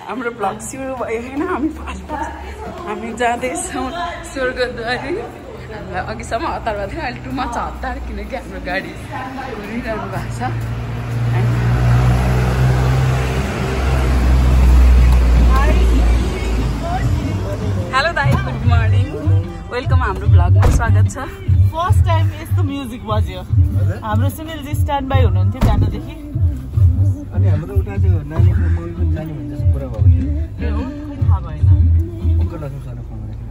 हाम्रो ब्लग सुरु भयो होइन हामी फास्ट हामी जाँदैछौँ स्वर्गद्वारी हामीलाई अघिसम्म हतार भएको थियो अहिले टु मच हतार किनकि हाम्रो गाडी घुरिरहनु भएको छ हेलो दाइ गुड मर्निङ वेलकम हाम्रो ब्लगमा स्वागत छ फर्स्ट टाइम यस्तो म्युजिक बज्यो हाम्रो सुनिलजी स्ट्यान्ड बाई हुनुहुन्थ्यो बिहानदेखि अनि हाम्रो उता त्यो नानीको मल पनि जाने भन्छ पुरा भएको थियो ए हो थाहा भएन उनको लक्ष्मी सरले फोन गरेको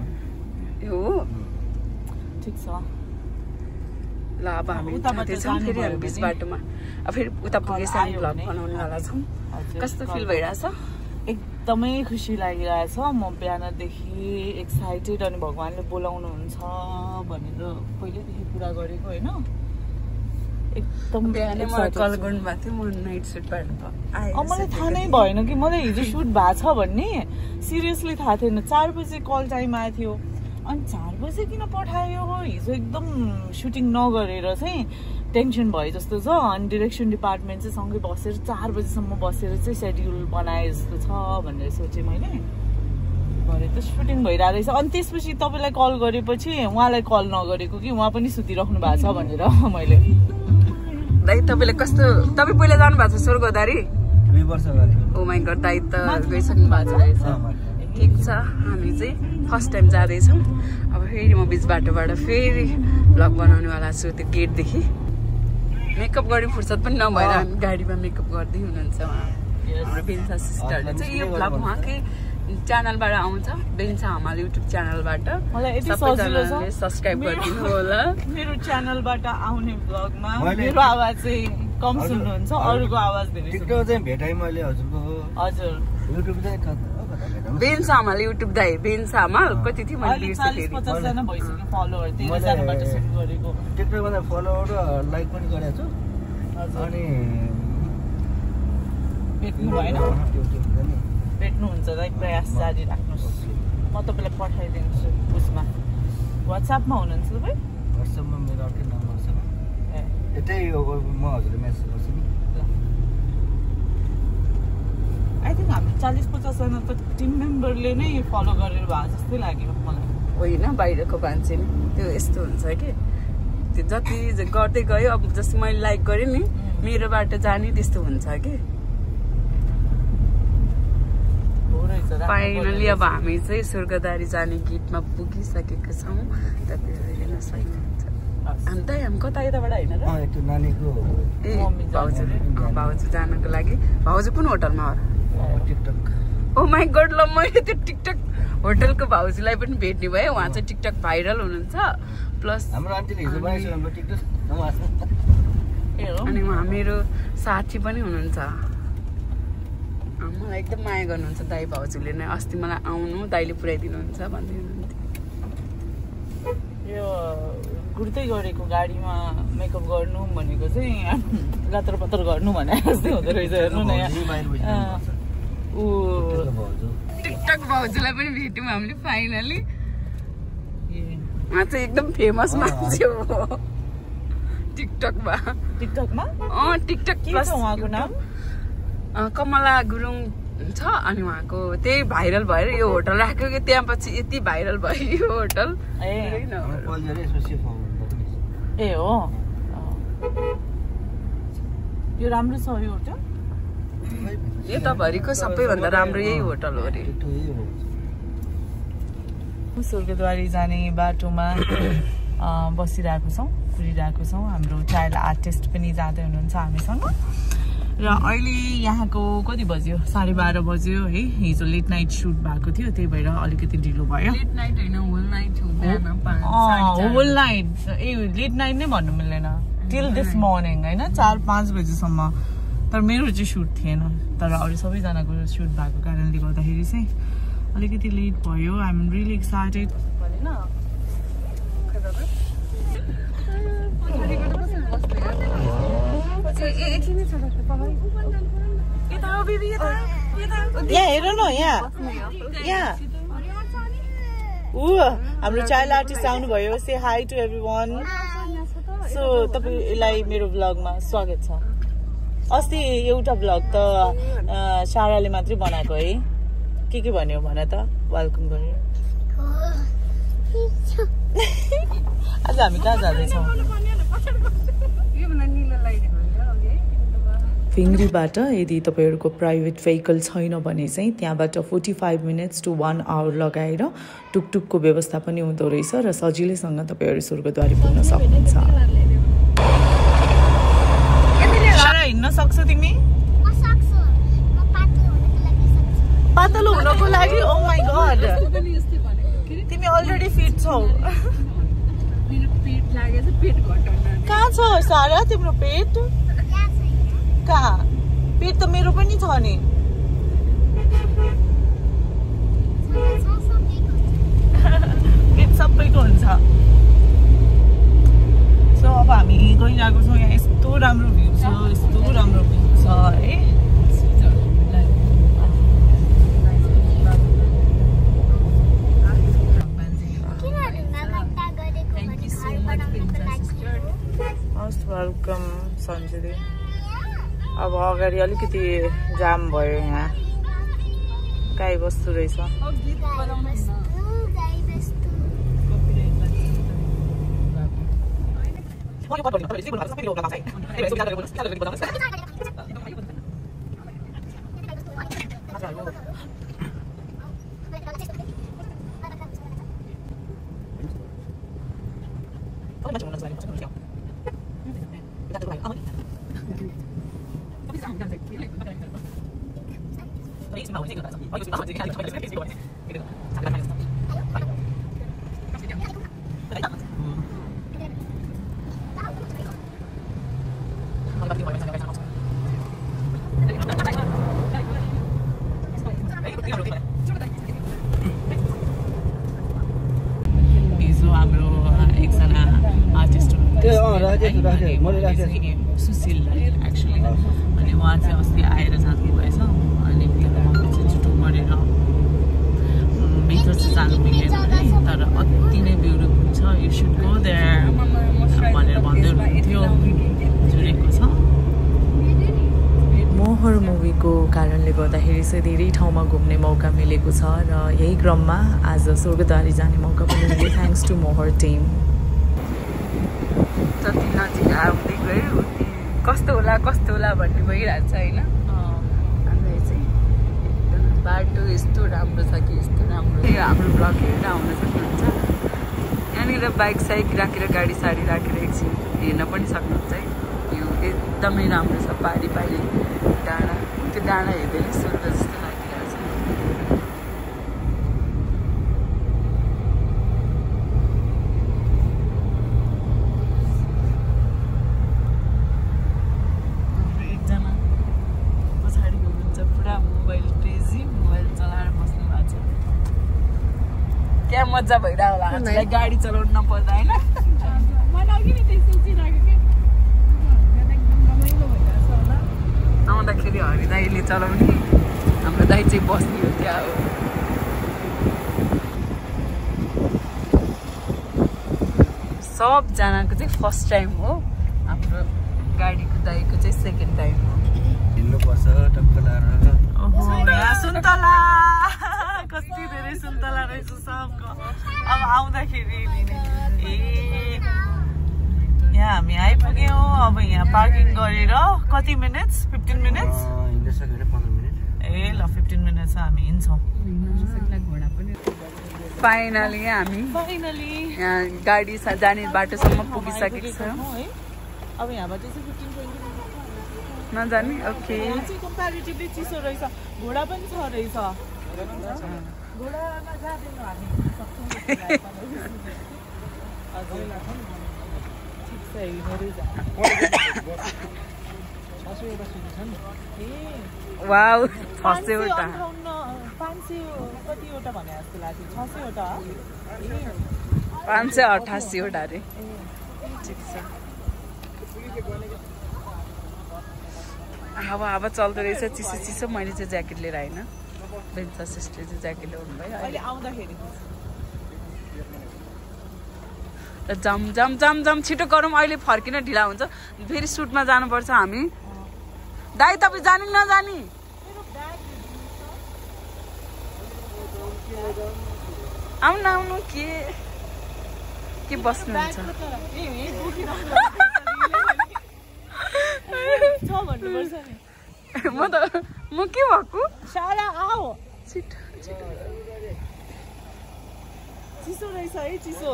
ए हो ठिक छ ल अब हामी जाँदैछौँ फेरि हामी बिच बाटोमा फेरि उता पुगेपछि हामी भ्लग बनाउनेवाला छौँ कस्तो फिल भइरहेछ एकदमै खुसी लागिरहेछ म बिहानदेखि एक्साइटेड अनि भगवान्ले बोलाउनुहुन्छ भनेर पहिल्यैदेखि पुरा गरेको होइन एकदम बिहानै मलाई कल गर्नुभएको थियो म नाइट सुटबाट मलाई थाहा नै भएन कि मलाई हिजो सुट भएको छ भन्ने सिरियसली थाहा थिएन 4 बजे कल टाइम आएको थियो अनि 4 बजे किन पठायो हिजो एकदम सुटिङ नगरेर चाहिँ टेन्सन भयो जस्तो छ अनि डिरेक्सन डिपार्टमेन्ट चाहिँ सँगै बसेर 4 बजेसम्म बसेर चाहिँ सेड्युल बनाए जस्तो छ भनेर सोचेँ मैले भरे त सुटिङ भइरहेको रहेछ अनि त्यसपछि तपाईँलाई कल गरेपछि उहाँलाई कल नगरेको कि उहाँ पनि सुतिराख्नु भएको छ भनेर मैले दाइ तपाईँले कस्तो तपाईँ पहिला जानु भएको छ स्वर्गद्वारी 2 वर्ष अगाडि ओ माइ गड दाइ त गइसक्नु भएको रहेछ ठिक छ हामी चाहिँ फर्स्ट टाइम जाँदैछौँ अब फेरि म बिच बाटोबाट फेरि भ्लग बनाउनेवाला छु त्यो गेटदेखि मेकअप गर्ने फुर्सद पनि नभएर हामी गाडीमा मेकअप गर्दै हुनुहुन्छ उहाँ हाम्रो बेन्सा सिस्टरले चाहिँ यो भ्लग उहाँकै च्यानलबाट आउँछ बेन्सा हमाल युट्युब च्यानलबाट सबैजनाले सब्सक्राइब गरिदिनु होला मेरो च्यानलबाट आउने भ्लगमा मेरो आवाज चाहिँ कम सुन्नुहुन्छ अरूको आवाज धेरै टिकटक चाहिँ भेटाइ मैले हजुरको हजुर युट्युब चाहिँ बेन्सा हमाल युट्युब दाइ बेन्सा हमाल कति थियो मैले बिर्सेँ फेरि 40-50 जना भइसक्यो फलोअर 13 जनाबाट सुरु गरेको टिकटकमा त फलोअर र लाइक पनि गरेको छु अनि भेट्नु भएन भेट्नुहुन्छ त प्रयास जारी राख्नुहोस् म तपाईँलाई पठाइदिन्छु उसमा वाट्सएपमा हुनुहुन्छ तपाईँ वाट्सएपमा मेरो अर्कै नम्बर छ यतै म हजुरले मेसेज गर्छु नि आई थिङ्क हामी 40-50 जना त टिम मेम्बरले नै फलो गरेर भए जस्तै लाग्यो मलाई होइन बाहिरको मान्छे नि त्यो यस्तो हुन्छ कि त्यो जति गर्दै गयो अब जस्तो मैले लाइक गरेँ नि मेरोबाट जाने त्यस्तो हुन्छ कि फाइनली अब हामी चाहिँ स्वर्गद्वारी जाने गेटमा पुगिसकेका छौँ तपाईँहरू हेर्न सक्नुहुन्छ अन्त हामी कता यताबाट होइन र ए भाउजू जानको लागि भाउजू कुन होटलमा हो टिकटक ओ माई गड ल मैले त्यो टिकटक होटलको भाउजूलाई पनि भेट्ने भएँ उहाँ चाहिँ टिकटक भाइरल हुनुहुन्छ प्लस हाम्रो आन्टीले हिजो बनाएछ हाम्रो टिकटक अनि उहाँ मेरो साथी पनि हुनुहुन्छ मलाई एकदम माया गर्नुहुन्छ दाइ भाउजूले नै अस्ति मलाई आउनु दाइले पुऱ्याइदिनुहुन्छ भन्दै हुनुहुन्थ्यो यो गुड्दै गरेको गाडीमा मेकअप गर्नु भनेको चाहिँ लातर पत्र गर्नु भने जस्तै हुँदो रहेछ हेर्नु न ऊ टिकटक भाउजूलाई पनि भेट्यौँ हामीले फाइनली उहाँ चाहिँ एकदम फेमस मान्छे हो टिकटकमा टिकटक प्लस उहाँको नाम कमला गुरुङ छ अनि उहाँको त्यही भाइरल भएर यो होटल राख्यो कि त्यहाँ पछि यति भाइरल भयो यो होटल ए हो यो राम्रो छ यो होटल यताभरिको सबैभन्दा राम्रो यही होटल हो अरे स्वर्गद्वारी जाने बाटोमा बसिरहेको छौँ कुरिरहेको छौँ हाम्रो चाइल्ड आर्टिस्ट पनि जाँदै हुनुहुन्छ हामीसँग र अहिले यहाँको कति बज्यो 12:30 बज्यो है हिजो लेट नाइट सुट भएको थियो त्यही भएर अलिकति ढिलो भयो लेट नाइट होइन होल नाइट होल नाइट ए लेट नाइट नै भन्नु मिल्दैन टिल दिस मर्निङ होइन 4-5 बजीसम्म तर मेरो चाहिँ सुट थिएन तर अरू सबैजनाको सुट भएको कारणले गर्दाखेरि चाहिँ अलिकति लेट भयो आइ एम रियली एक्साइटेड भनेन यहाँ हेर न यहाँ हाम्रो चाइल्ड आर्टिस्ट आउनुभयो से हाई टु एभ्रीवन सो तपाईलाई मेरो ब्लगमा स्वागत छ अस्ति एउटा ब्लग त साराले मात्रै बनाएको है के भन्यो भन त वेलकम गर्यो आज हामी कहाँ जाँदैछौँ फिङ्ग्रीबाट यदि तपाईहरुको प्राइभेट भेहिकल छैन भने चाहिँ त्यहाँबाट 45 मिनट्स to 1 hour लगाएर टुकटुकको व्यवस्था पनि हुँदो रहेछ र सजिलैसँग तपाईहरु स्वर्गद्वारी पुग्न सक्नुहुन्छ हिँड्न सक्छौ तिमी पातलो हुनको लागि ओ माय गॉड तिमी अलरेडी फिट छौ मेरो पेट लागेछ पेट घटाउन कहाँ छ सारा तिम्रो पेट कहाँ पेट त मेरो पनि छ नि पेट सबैको हुन्छ सो अब हामी गइरहेको छौँ यहाँ यस्तो राम्रो भ्यू छ है मोस्ट वेलकम सन्जुदी अब अगाडि अलिकति जाम भयो यहाँ गाई बस्तु रहेछ सुशील एक्चुअली अनि उहाँ चाहिँ अस्ति आएर जानु भएछ अनि चाहिँ छिटो गरेर भित्र चाहिँ जानु मिलेन तर अति नै ब्युटिफुल छ यु सुड गो देयर भनेर भन्दै हुनुहुन्थ्यो जुडेको छ मोहर मुभीको कारणले गर्दाखेरि चाहिँ धेरै ठाउँमा घुम्ने मौका मिलेको छ र यही क्रममा आज स्वर्गद्वारी जाने मौका पनि मिल्यो थ्याङ्क्स टु मोहर टिम जति नजिक आउँदै गयो कस्तो होला भन्ने भइरहेको छ होइन हामीलाई चाहिँ बाटो यस्तो राम्रो छ कि यस्तो राम्रो हाम्रो ब्लग हेरेर आउन सक्नुहुन्छ यहाँनिर बाइक साइक राखेर गाडी साडी राखेर एकछिन हेर्न पनि सक्नुहुन्छ है यो एकदमै राम्रो छ पारी डाँडा त्यो डाँडा हेर्दै स्वर्ग जस्तो लागिरहेको छ क्या मजा भइरहेको होला हामीलाई गाडी चलाउनु नपर्दा होइन आउँदाखेरि हरि दाइले चलाउने हाम्रो दाइ चाहिँ बस्ने हो त्यहाँ हो सबजनाको चाहिँ फर्स्ट टाइम हो हाम्रो गाडीको दाइको चाहिँ सेकेन्ड टाइम हो हिँड्नुपर्छ टक्क लाएर सुन्तला कति धेरै सुन्तला रहेछ सबको अब आउँदाखेरि यहाँ हामी आइपुग्यौँ अब यहाँ पार्किङ गरेर कति मिनट्स 15 मिनट्स ए ल 15 मिनट्स हामी हिँड्छौँ फाइनली हामी यहाँ गाडी जाने बाटोसम्म पुगिसकेको छ अब यहाँबाट चाहिँ 15-20 नजाने ओके कम्प्यारिटिभली चिसो रहेछ घोडा पनि छ रहेछ घोडामा जाँदैनौँ हामी वाउ 600वटा 500 कतिवटा भने जस्तो लाग्यो 600वटा 588वटा रे ठिक छ हावा चल्दो रहेछ चिसो मैले चाहिँ ज्याकेट लिएर आइन बेन्चा सिस्टर चाहिँ ज्याकेट ल्याउनु भयो अहिले आउँदाखेरि जम छिटो गरौँ अहिले फर्किन ढिला हुन्छ फेरि सुटमा जानुपर्छ हामी दाइ तपाईँ जाने नजाने आउनु आउनु के बस्नुहुन्छ म के भएको सारा आऊ छिटो चिसो रहेछ है चिसो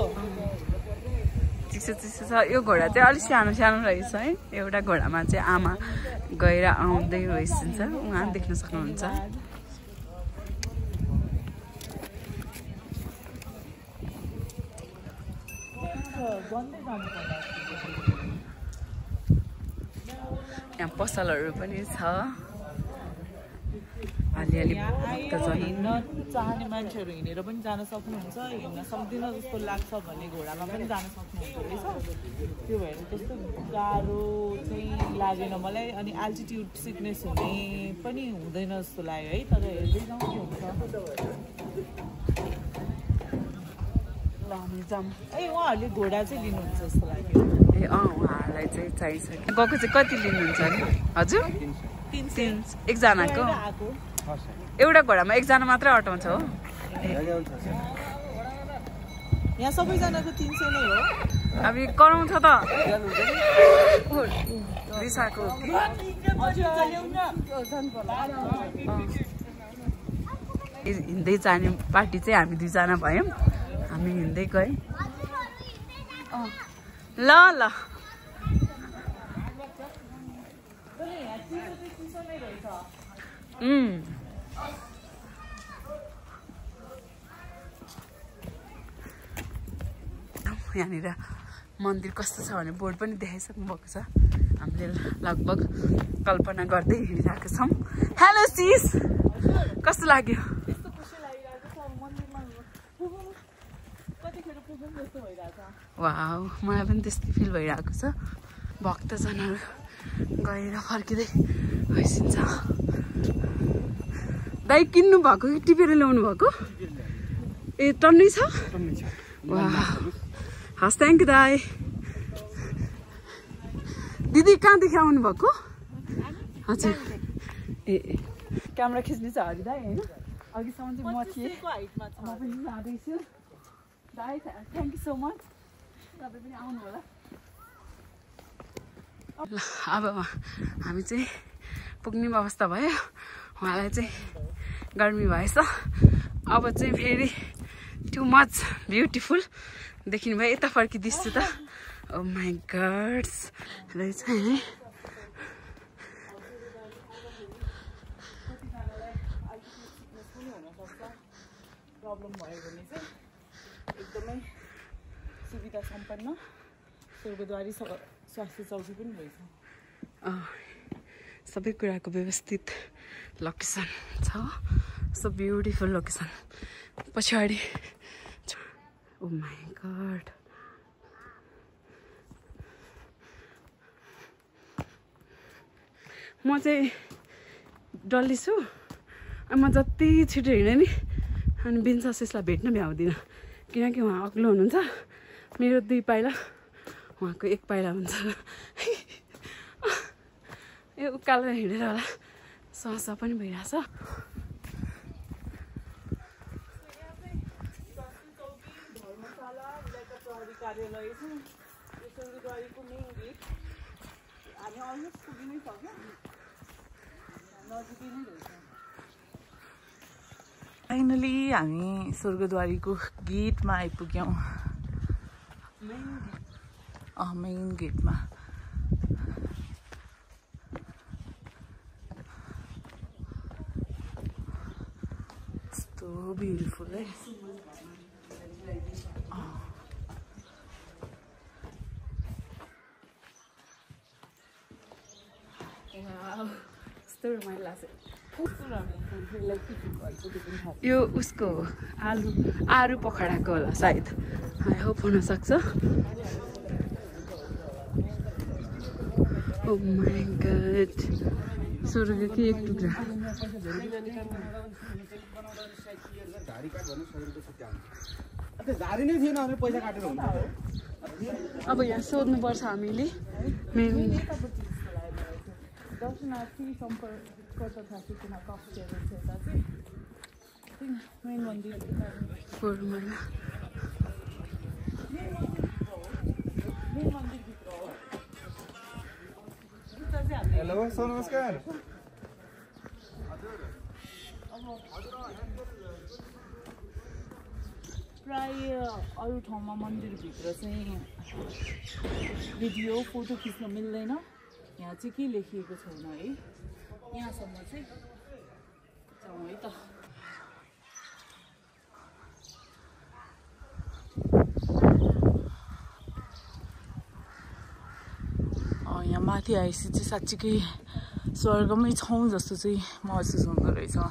छ यो घोडा चाहिँ अलिक सानो रहेछ है एउटा घोडामा चाहिँ आमा गएर आउँदै रहेछ उहाँ देख्न सक्नुहुन्छ यहाँ पसलहरू पनि छ अलिअलि हिँड्न चाहने मान्छेहरू हिँडेर पनि जान सक्नुहुन्छ हिँड्न सक्दिन जस्तो लाग्छ भने घोडामा पनि जान सक्नुहुन्छ रहेछ त्यो भएर त्यस्तो गाह्रो चाहिँ लागेन मलाई अनि एल्टिट्युड सिकनेस हुने पनि हुँदैन जस्तो लाग्यो है तर हेर्दै जाउँ के हुन्छ उहाँहरूले घोडा चाहिँ लिनुहुन्छ जस्तो लाग्यो ए उहाँहरूलाई चाहिँ चाहिसक्यो गएको चाहिँ कति लिनुहुन्छ नि हजुर 300 एकजनाको एउटा घोडामा एकजना मात्रै अटाउँछ हो यहाँ सबैजनाको 300 नै हो अब कराउँछ त रिसाको हिँड्दै जाने पार्टी चाहिँ हामी 2 जना भयौँ हामी हिँड्दै गयौँ ल यहाँनिर मन्दिर कस्तो छ भने बोर्ड पनि देखाइसक्नु भएको छ हामीले लगभग कल्पना गर्दै हिँडिरहेको छौँ हेलो सिस कस्तो लाग्यो वाउ मलाई पनि त्यस्तै फिल भइरहेको छ भक्तजनहरू गएर फर्किँदै भइसिन्छ दाइ किन्नु भएको कि टिपेर ल्याउनु भएको ए टन्नै छ वाह हस् थ्याङ्क यू दाइ दिदी कहाँदेखि आउनु भएको हजुर ए क्यामेरा खिच्ने छ अघि दाइ होइन अघिसम्म चाहिँ म थिएँ म पनि जाँदैछु दाइ थ्याङ्क यू सो मच तपाईँ पनि आउनु होला अब हामी चाहिँ पुग्ने अवस्था भयो उहाँलाई चाहिँ गर्मी भएछ अब चाहिँ फेरि टु मच ब्युटिफुल देखिनु भयो यता फर्किदिन्छु त ओ माई गड्स रहेछ है प्रब्लम भयो भने चाहिँ एकदमै सुविधा सम्पन्न स्वर्गद्वारी स्वास्थ्य चौकी पनि रहेछ सबै कुराको व्यवस्थित लोकेसन छ सो ब्युटिफुल लोकेसन पछाडि ओ माई गड म चाहिँ डल्ली छु म जति छिटो हिँडेँ नि अनि बिन्सासिसलाई भेट्न भ्याउँदिनँ किनकि उहाँ अग्लो हुनुहुन्छ मेरो 2 पाइला उहाँको 1 पाइला हुन्छ यो उकालो हिँडेर होला सास पनि भइरहेछ कार्यालय छ यो स्वर्गद्वारीको मेन गेट हामी अलमोस्ट पुगिनै सक्यो नजिकै नै रहेछ फाइनली हामी स्वर्गद्वारीको गेटमा आइपुग्यौँ मेन गेटमा कस्तो ब्युटिफुल है यो उसको आरु पखडाको होला सायद आई होप हुनसक्छ ओ माई गॉड स्वर्गको एक टुक्रा अब यहाँ सोध्नुपर्छ हामीले दर्शनार्थी सम्पर्क तथा सूचना कक्षहरू छ यता चाहिँ मेन मन्दिर हेलो सर नमस्कार प्राय अरू ठाउँमा मन्दिरभित्र चाहिँ भिडियो फोटो खिच्न मिल्दैन यहाँ चाहिँ के लेखिएको छैन है यहाँसम्म चाहिँ जाउँ है त यहाँ माथि आएपछि चाहिँ साँच्चीकै स्वर्गमै छौँ जस्तो चाहिँ महसुस हुँदो रहेछ आई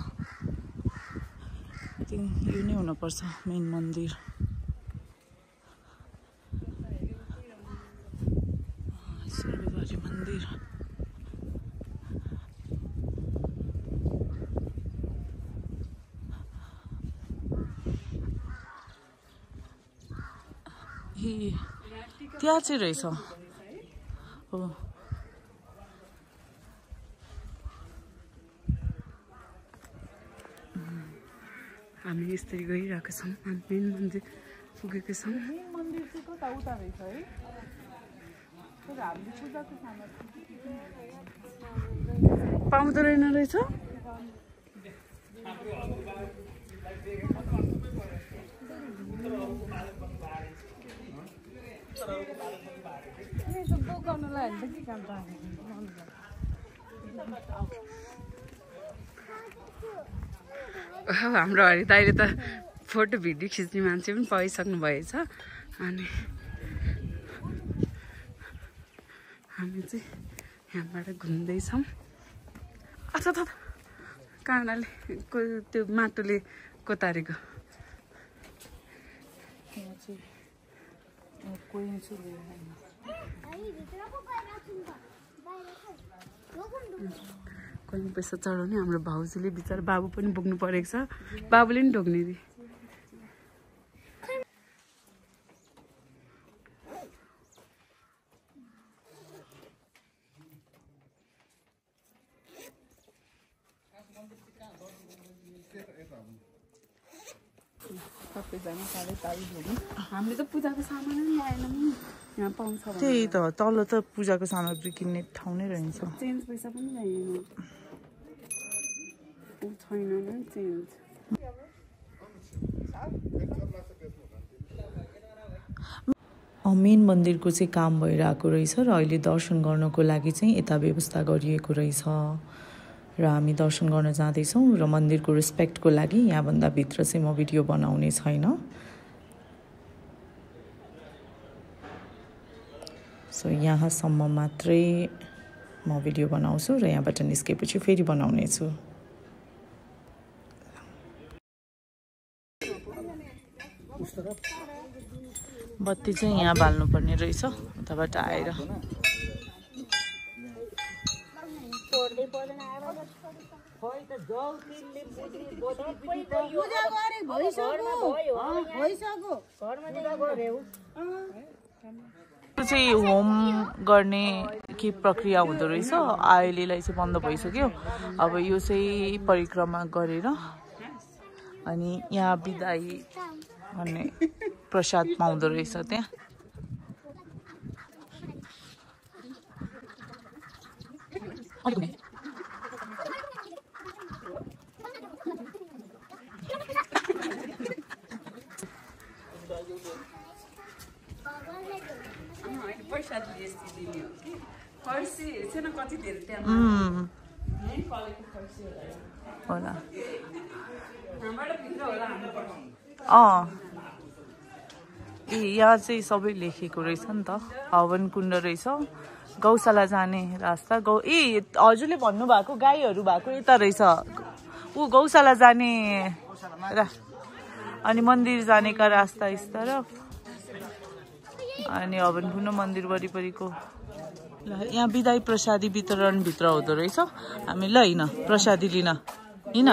थिङ्क यो नै हुनुपर्छ मेन मन्दिर सूर्यबारी मन्दिर त्यहाँ चाहिँ रहेछ हो हामी यसरी गइरहेको छौँ मेन मन्दिर पुगेको छौँ मेन मन्दिर चाहिँ कता उता रहेछ है तर हामीले पूजाको सामान पाउँदो रहेन रहेछ हाम्रो हरि दाइले त फोटो भिडियो खिच्ने मान्छे पनि पाइसक्नु भएछ अनि हामी चाहिँ यहाँबाट घुम्दैछौँ अच्छा त काँडाले त्यो माटोले कोतारेको कोही पैसा चढाउने हाम्रो भाउजूले बिचरा बाबु पनि बोक्नु परेको छ बाबुले पनि ढोग्ने दि सबैजना साह्रै तारिफ हो हामीले त पूजाको सामान पनि ल्याएनौँ यहाँ पाउँछ त्यही त तल त पूजाको सामग्री किन्ने ठाउँ नै रहन्छ चेन्ज पैसा पनि ल्याएन छैन चेन्ज मेन मन्दिरको चाहिँ काम भइरहेको रहेछ र अहिले दर्शन गर्नको लागि चाहिँ यता व्यवस्था गरिएको रहेछ र हामी दर्शन गर्न जाँदैछौँ र मन्दिरको रेस्पेक्टको लागि यहाँभन्दा भित्र चाहिँ म भिडियो बनाउने छैन सो यहाँसम्म मात्रै म भिडियो बनाउँछु र यहाँबाट निस्केपछि फेरि बनाउने छु बत्ती चाहिँ यहाँ बाल्नुपर्ने रहेछ उताबाट आएर चाहिँ होम गर्ने के प्रक्रिया हुँदो रहेछ अहिलेलाई चाहिँ बन्द भइसक्यो अब यो चाहिँ परिक्रमा गरेर अनि यहाँ बिदाई भन्ने प्रसाद पाउँदो रहेछ त्यहाँ होला यहाँ चाहिँ सबै लेखेको रहेछ नि त हवन कुण्ड रहेछ गौशाला जाने रास्ता हजुरले भन्नुभएको गाईहरू भएको यता रहेछ ऊ गौशाला जाने अनि मन्दिर जानेका रास्ता इस तरफ अनि हवन कुण्ड मन्दिर वरिपरिको यहाँ बिदाई प्रसादी वितरण भित्र हुँदो रहेछ हामी ल हिँड प्रसादी लिन हिँड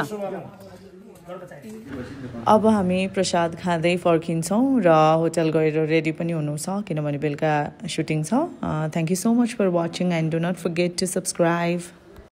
अब हामी प्रसाद खाँदै फर्किन्छौँ र होटल गएर रेडी पनि हुनु छ किनभने बेलुका सुटिङ छ thank you so much for watching and do not forget to subscribe